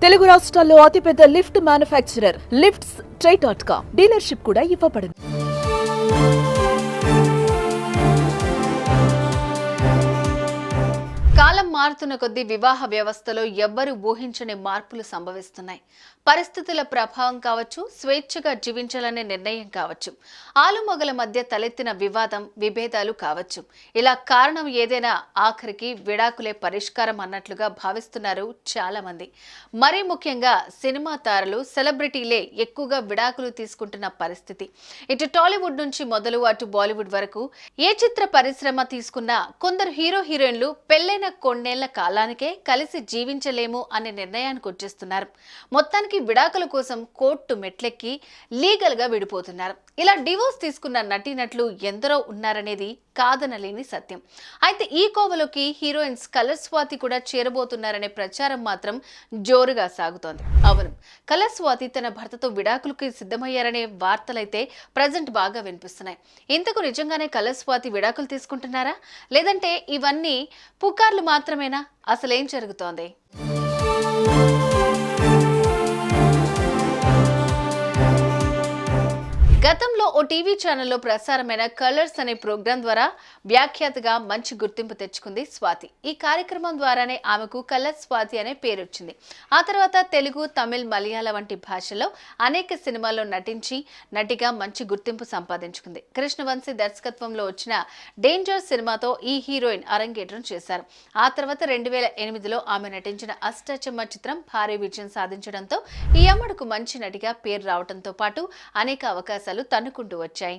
తెలుగు రాష్ట్రాల్లో అతిపెద్ద lift manufacturer lifts ట్రై.com dealership కూడా ఇవ్వబడును. కాలం మారుతున్న కొద్దీ వివాహ వ్యవస్థలో ఎవ్వరూ ఊహించని మార్పులు సంభవిస్తున్నాయి. పరిస్థితుల ప్రభావం కావచ్చు, స్వేచ్ఛగా జీవించాలనే నిర్ణయం కావచ్చు, ఆలుమొగల మధ్య తలెత్తిన వివాదం, విభేదాలు కావచ్చు, ఇలా కారణం ఏదైనా ఆఖరికి విడాకులే పరిష్కారం అన్నట్లుగా భావిస్తున్నారు చాలా మంది. మరీ ముఖ్యంగా సినిమా తారలు, సెలబ్రిటీలే ఎక్కువగా విడాకులు తీసుకుంటున్న పరిస్థితి. ఇటు టాలీవుడ్ నుంచి మొదలు అటు బాలీవుడ్ వరకు ఏ చిత్ర పరిశ్రమ తీసుకున్నా కొందరు హీరోయిన్లు పెళ్లైన కొన్నేళ్ల కాలానికే కలిసి జీవించలేము అనే నిర్ణయానికి వచ్చేస్తున్నారు. మొత్తానికి విడాకుల కోసం కోర్టు మెట్లెక్కి లీగల్ గా విడిపోతున్నారు. ఇలా డివోర్స్ తీసుకున్న నటీనటులు ఎందరో ఉన్నారనేది కాదనలేని సత్యం. అయితే ఈ కోవలోకి హీరోయిన్స్ కలర్ స్వాతి కూడా చేరబోతున్నారనే ప్రచారం మాత్రం జోరుగా సాగుతోంది. అవును, కలర్ స్వాతి తన భర్తతో విడాకులకి సిద్ధమయ్యారనే వార్తలైతే ప్రజెంట్ బాగా వినిపిస్తున్నాయి. ఇంతకు నిజంగానే కలర్ స్వాతి విడాకులు తీసుకుంటున్నారా, లేదంటే ఇవన్నీ పుకార్లు మాత్రమేనా? అసలేం జరుగుతోంది? గతంలో ఓ టీవీ ఛానల్లో ప్రసారమైన కలర్స్ అనే ప్రోగ్రాం ద్వారా వ్యాఖ్యాతగా మంచి గుర్తింపు తెచ్చుకుంది స్వాతి. ఈ కార్యక్రమం ద్వారానే ఆమెకు కలర్ స్వాతి అనే పేరు వచ్చింది. ఆ తర్వాత తెలుగు, తమిళ్, మలయాళ వంటి భాషల్లో అనేక సినిమాల్లో నటించి నటిగా మంచి గుర్తింపు సంపాదించుకుంది. కృష్ణవంశీ దర్శకత్వంలో వచ్చిన డేంజర్ సినిమాతో ఈ హీరోయిన్ అరంగేట్రం చేశారు. ఆ తర్వాత 2008లో ఆమె నటించిన అష్టాచెమ్మ చిత్రం భారీ విజయం సాధించడంతో ఈ అమ్మడుకు మంచి నటిగా పేరు రావడంతో పాటు అనేక అవకాశాలు తన్నుకుంటూ వచ్చాయి.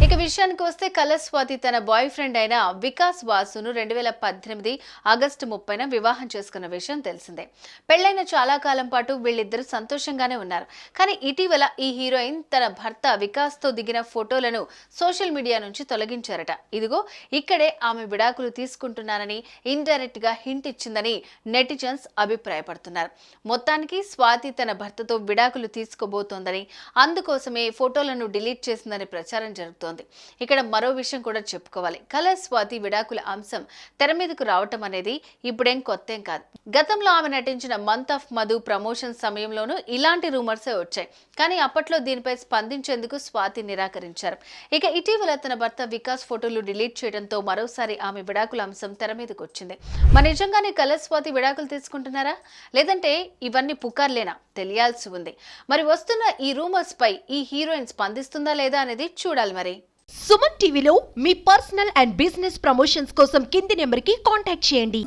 ఇక విషయానికి వస్తే కలర్ స్వాతి తన బాయ్ ఫ్రెండ్ అయిన వికాస్ వాసును 2018 ఆగస్టు 30న వివాహం చేసుకున్న విషయం తెలిసిందే. పెళ్లైన చాలా కాలం పాటు వీళ్ళిద్దరూ సంతోషంగానే ఉన్నారు. కానీ ఇటీవల ఈ హీరోయిన్ తన భర్త వికాస్ తో దిగిన ఫోటోలను సోషల్ మీడియా నుంచి తొలగించారట. ఇదిగో ఇక్కడే ఆమె విడాకులు తీసుకుంటున్నారని ఇండైరెక్ట్ గా హింట్ ఇచ్చిందని నెటిజన్స్ అభిప్రాయపడుతున్నారు. మొత్తానికి స్వాతి తన భర్తతో విడాకులు తీసుకోబోతోందని, అందుకోసమే ఫోటోలను డిలీట్ చేసిందని ప్రచారం జరుగుతోంది. ఇక్కడ మరో విషయం కూడా చెప్పుకోవాలి. కలర్ స్వాతి విడాకుల అంశం తెర మీదకు రావటం అనేది ఇప్పుడేం కొత్తేం కాదు. గతంలో ఆమె నటించిన మంత్ ఆఫ్ మధు ప్రమోషన్ సమయంలోనూ ఇలాంటి రూమర్సే వచ్చాయి. కానీ అప్పట్లో దీనిపై స్పందించేందుకు స్వాతి నిరాకరించారు. ఇక ఇటీవల తన భర్త వికాస్ ఫోటోలు డిలీట్ చేయడంతో మరోసారి ఆమె విడాకుల అంశం తెర మీదకు వచ్చింది. మరి నిజంగానే కలర్ స్వాతి విడాకులు తీసుకుంటున్నారా, లేదంటే ఇవన్నీ పుకార్లేనా తెలియాల్సి ఉంది. మరి వస్తున్న ఈ రూమర్స్ పై ఈ హీరోయిన్ స్పందిస్తుందా లేదా అనేది చూడాలి. మరి సుమన్ టీవీలో మీ పర్సనల్ అండ్ బిజినెస్ ప్రమోషన్స్ కోసం కింది నెంబర్కి కాంటాక్ట్ చేయండి.